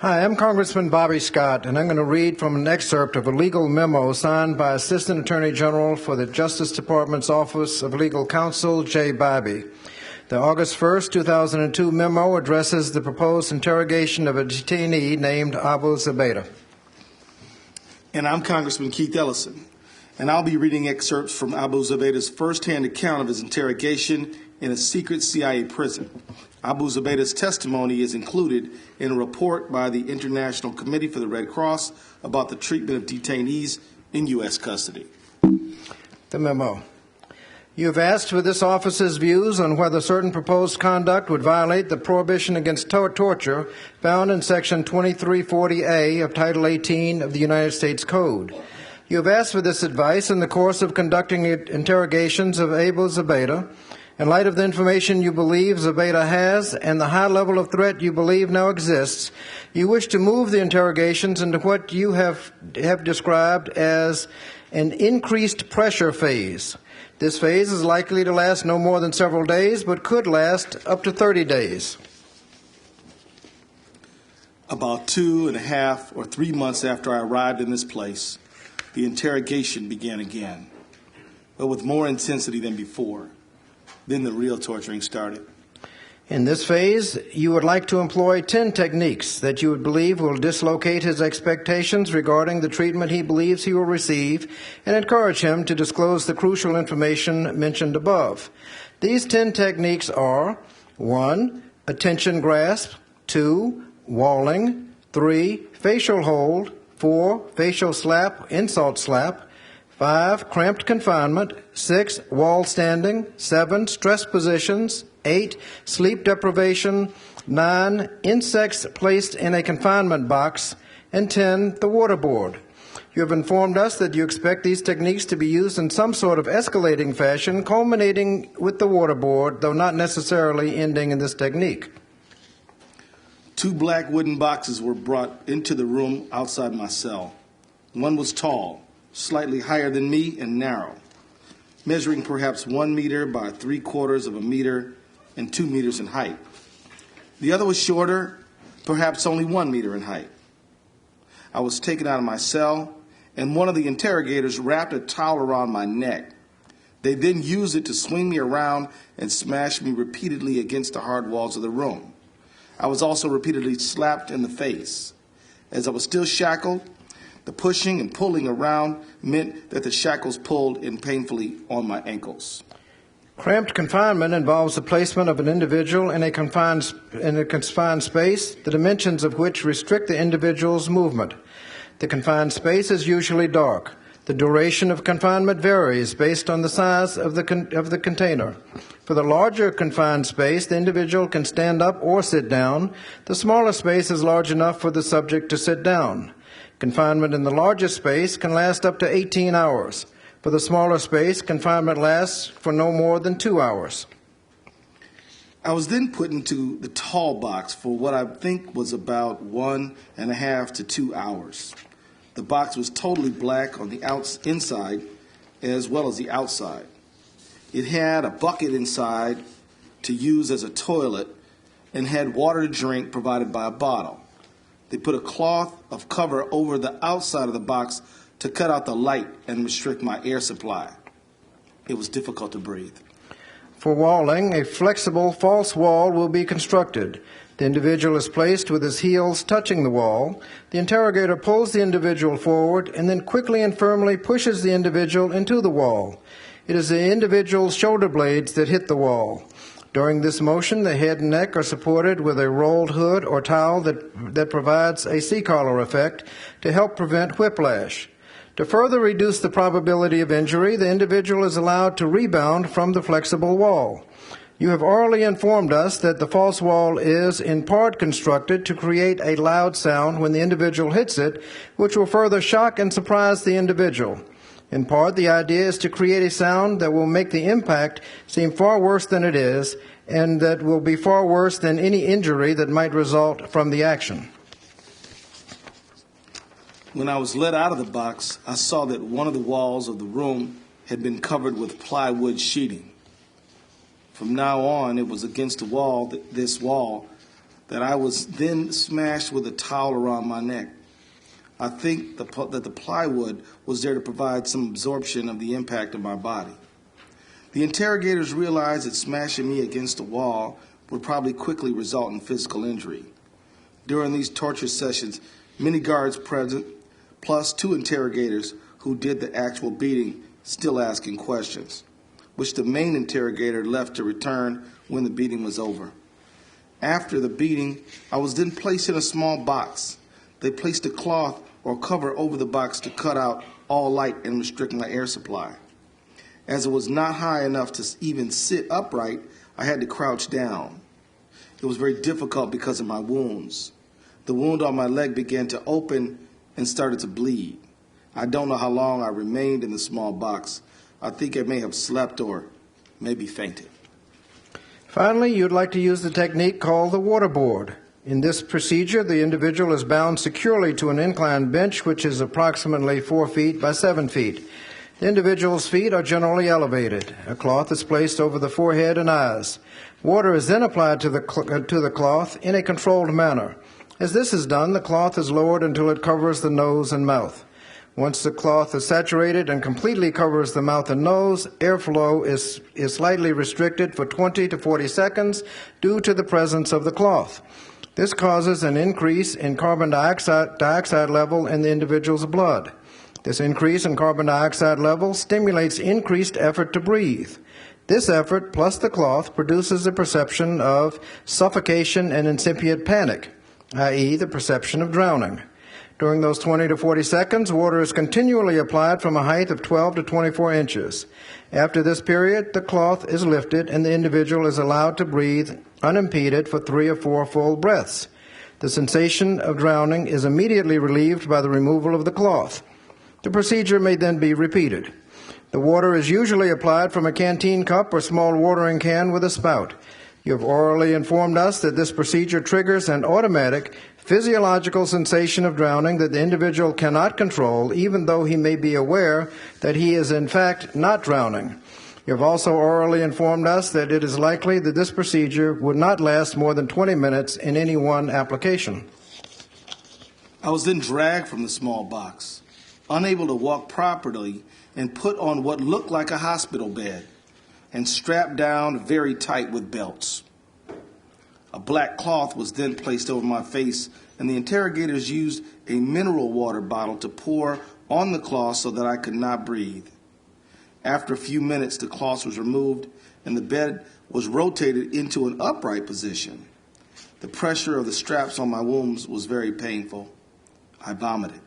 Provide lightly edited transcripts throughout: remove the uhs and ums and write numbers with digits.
Hi, I'm Congressman Bobby Scott, and I'm going to read from an excerpt of a legal memo signed by Assistant Attorney General for the Justice Department's Office of Legal Counsel, J. Bobby. The August 1, 2002 memo addresses the proposed interrogation of a detainee named Abu Zubaydah. And I'm Congressman Keith Ellison, and I'll be reading excerpts from Abu Zubaydah's firsthand account of his interrogation in a secret CIA prison. Abu Zubaydah's testimony is included in a report by the International Committee for the Red Cross about the treatment of detainees in U.S. custody. The memo. You have asked for this office's views on whether certain proposed conduct would violate the prohibition against torture found in Section 2340A of Title 18 of the United States Code. You have asked for this advice in the course of conducting interrogations of Abu Zubaydah. In light of the information you believe Zubaydah has and the high level of threat you believe now exists, you wish to move the interrogations into what you have described as an increased pressure phase. This phase is likely to last no more than several days, but could last up to 30 days. About 2.5 or 3 months after I arrived in this place, the interrogation began again, but with more intensity than before. Then the real torturing started. In this phase, you would like to employ 10 techniques that you would believe will dislocate his expectations regarding the treatment he believes he will receive and encourage him to disclose the crucial information mentioned above. These 10 techniques are 1. Attention grasp, 2. Walling, 3. Facial hold, 4. Facial slap, insult slap, 5. Cramped confinement, 6. Wall standing, 7. Stress positions, 8. Sleep deprivation, 9. Insects placed in a confinement box, and 10. The waterboard. You have informed us that you expect these techniques to be used in some sort of escalating fashion, culminating with the waterboard, though not necessarily ending in this technique. 2 black wooden boxes were brought into the room outside my cell. One was tall, slightly higher than me and narrow, measuring perhaps 1 meter by 3/4 of a meter and 2 meters in height. The other was shorter, perhaps only 1 meter in height. I was taken out of my cell, and one of the interrogators wrapped a towel around my neck. They then used it to swing me around and smash me repeatedly against the hard walls of the room. I was also repeatedly slapped in the face. As I was still shackled, the pushing and pulling around meant that the shackles pulled in painfully on my ankles. Cramped confinement involves the placement of an individual in a confined space, the dimensions of which restrict the individual's movement. The confined space is usually dark. The duration of confinement varies based on the size of the container. For the larger confined space, the individual can stand up or sit down. The smaller space is large enough for the subject to sit down. Confinement in the largest space can last up to 18 hours. For the smaller space, confinement lasts for no more than 2 hours. I was then put into the tall box for what I think was about 1.5 to 2 hours. The box was totally black on the inside as well as the outside. It had a bucket inside to use as a toilet and had water to drink provided by a bottle. They put a cloth of cover over the outside of the box to cut out the light and restrict my air supply. It was difficult to breathe. For walling, a flexible false wall will be constructed. The individual is placed with his heels touching the wall. The interrogator pulls the individual forward and then quickly and firmly pushes the individual into the wall. It is the individual's shoulder blades that hit the wall. During this motion, the head and neck are supported with a rolled hood or towel that provides a C-collar effect to help prevent whiplash. To further reduce the probability of injury, the individual is allowed to rebound from the flexible wall. You have orally informed us that the false wall is in part constructed to create a loud sound when the individual hits it, which will further shock and surprise the individual. In part, the idea is to create a sound that will make the impact seem far worse than it is, and that will be far worse than any injury that might result from the action. When I was let out of the box, I saw that one of the walls of the room had been covered with plywood sheeting. From now on, it was against the wall, this wall, that I was then smashed with a towel around my neck. I think that the plywood was there to provide some absorption of the impact of my body. The interrogators realized that smashing me against a wall would probably quickly result in physical injury. During these torture sessions, many guards present, plus 2 interrogators who did the actual beating, still asking questions, which the main interrogator left to return when the beating was over. After the beating, I was then placed in a small box. They placed a cloth or cover over the box to cut out all light and restrict my air supply. As it was not high enough to even sit upright, I had to crouch down. It was very difficult because of my wounds. The wound on my leg began to open and started to bleed. I don't know how long I remained in the small box. I think I may have slept or maybe fainted. Finally, you'd like to use the technique called the waterboard. In this procedure, the individual is bound securely to an inclined bench, which is approximately 4 feet by 7 feet. The individual's feet are generally elevated. A cloth is placed over the forehead and eyes. Water is then applied to the cloth in a controlled manner. As this is done, the cloth is lowered until it covers the nose and mouth. Once the cloth is saturated and completely covers the mouth and nose, airflow is slightly restricted for 20 to 40 seconds due to the presence of the cloth. This causes an increase in carbon dioxide level in the individual's blood. This increase in carbon dioxide level stimulates increased effort to breathe. This effort, plus the cloth, produces a perception of suffocation and incipient panic, i.e., the perception of drowning. During those 20 to 40 seconds, water is continually applied from a height of 12 to 24 inches. After this period, the cloth is lifted and the individual is allowed to breathe unimpeded for 3 or 4 full breaths. The sensation of drowning is immediately relieved by the removal of the cloth. The procedure may then be repeated. The water is usually applied from a canteen cup or small watering can with a spout. You have orally informed us that this procedure triggers an automatic physiological sensation of drowning that the individual cannot control, even though he may be aware that he is in fact not drowning. You have also orally informed us that it is likely that this procedure would not last more than 20 minutes in any one application. I was then dragged from the small box, unable to walk properly, and put on what looked like a hospital bed and strapped down very tight with belts. A black cloth was then placed over my face, and the interrogators used a mineral water bottle to pour on the cloth so that I could not breathe. After a few minutes, the cloth was removed, and the bed was rotated into an upright position. The pressure of the straps on my wounds was very painful. I vomited.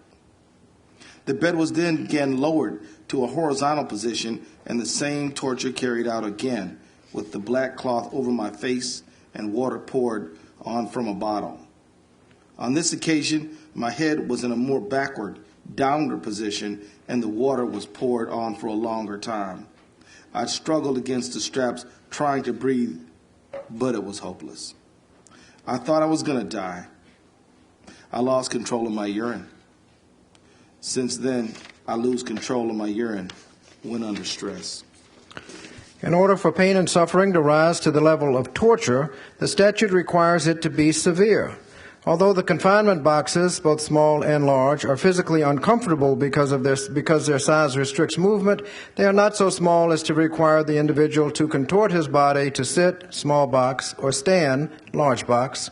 The bed was then again lowered to a horizontal position, and the same torture carried out again, with the black cloth over my face and water poured on from a bottle. On this occasion, my head was in a more backward, downward position, and the water was poured on for a longer time. I struggled against the straps, trying to breathe, but it was hopeless. I thought I was going to die. I lost control of my urine. Since then, I lose control of my urine when under stress. In order for pain and suffering to rise to the level of torture, the statute requires it to be severe. Although the confinement boxes, both small and large, are physically uncomfortable because their size restricts movement, they are not so small as to require the individual to contort his body to sit, small box, or stand, large box.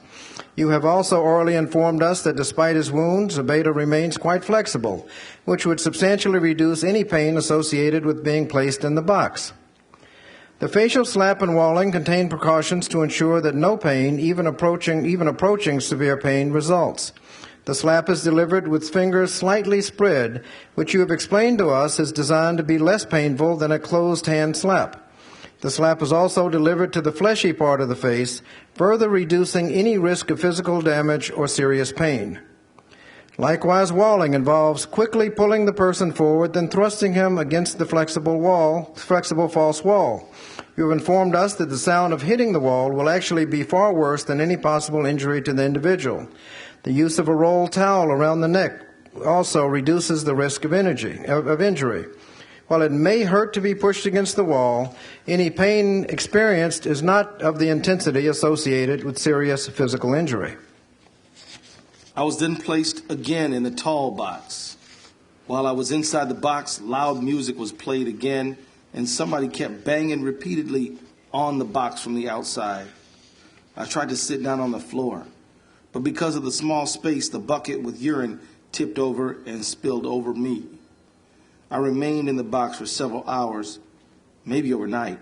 You have also orally informed us that despite his wounds, Zubaydah remains quite flexible, which would substantially reduce any pain associated with being placed in the box. The facial slap and walling contain precautions to ensure that no pain, even approaching severe pain, results. The slap is delivered with fingers slightly spread, which you have explained to us is designed to be less painful than a closed hand slap. The slap is also delivered to the fleshy part of the face, further reducing any risk of physical damage or serious pain. Likewise, walling involves quickly pulling the person forward, then thrusting him against the flexible false wall. You have informed us that the sound of hitting the wall will actually be far worse than any possible injury to the individual. The use of a rolled towel around the neck also reduces the risk of injury. While it may hurt to be pushed against the wall, any pain experienced is not of the intensity associated with serious physical injury. I was then placed again in the tall box. While I was inside the box, loud music was played again, and somebody kept banging repeatedly on the box from the outside. I tried to sit down on the floor, but because of the small space, the bucket with urine tipped over and spilled over me. I remained in the box for several hours, maybe overnight.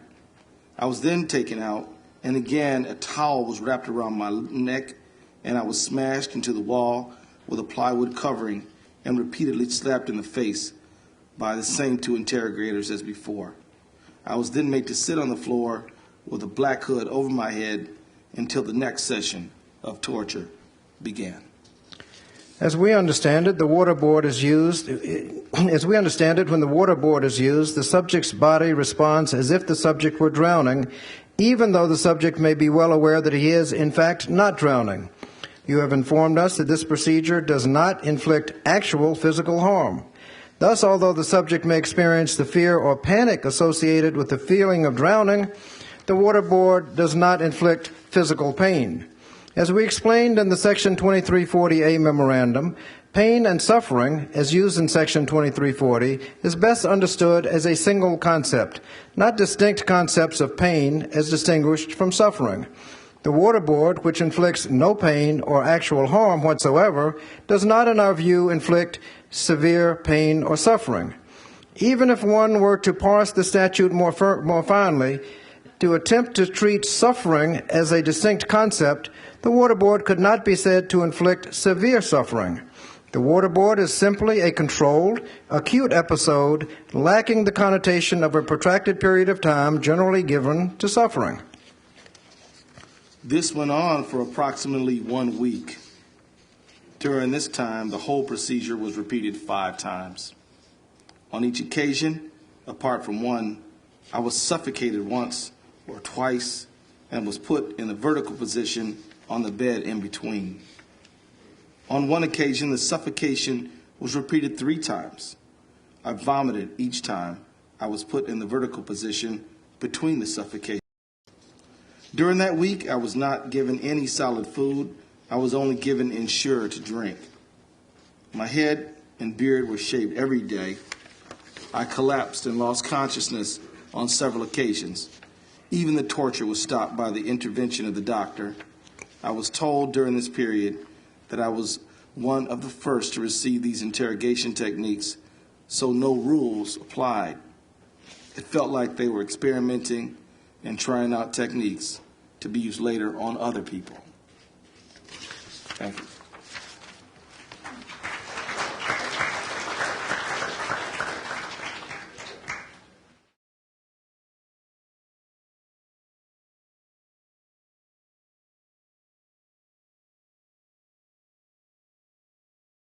I was then taken out, and again a towel was wrapped around my neck, and I was smashed into the wall with a plywood covering and repeatedly slapped in the face by the same two interrogators as before. I was then made to sit on the floor with a black hood over my head until the next session of torture began. As we understand it, when the waterboard is used, the subject's body responds as if the subject were drowning, even though the subject may be well aware that he is, in fact, not drowning. You have informed us that this procedure does not inflict actual physical harm. Thus, although the subject may experience the fear or panic associated with the feeling of drowning, the waterboard does not inflict physical pain. As we explained in the Section 2340A memorandum, pain and suffering, as used in Section 2340, is best understood as a single concept, not distinct concepts of pain as distinguished from suffering. The waterboard, which inflicts no pain or actual harm whatsoever, does not, in our view, inflict severe pain or suffering. Even if one were to parse the statute more finely, to attempt to treat suffering as a distinct concept, the waterboard could not be said to inflict severe suffering. The waterboard is simply a controlled, acute episode lacking the connotation of a protracted period of time generally given to suffering. This went on for approximately 1 week. During this time, the whole procedure was repeated 5 times. On each occasion, apart from one, I was suffocated once or twice and was put in a vertical position on the bed in between. On one occasion, the suffocation was repeated 3 times. I vomited each time I was put in the vertical position between the suffocation. During that week, I was not given any solid food. I was only given Ensure to drink. My head and beard were shaved every day. I collapsed and lost consciousness on several occasions. Even the torture was stopped by the intervention of the doctor. I was told during this period that I was one of the first to receive these interrogation techniques, so no rules applied. It felt like they were experimenting and trying out techniques to be used later on other people. Thank you.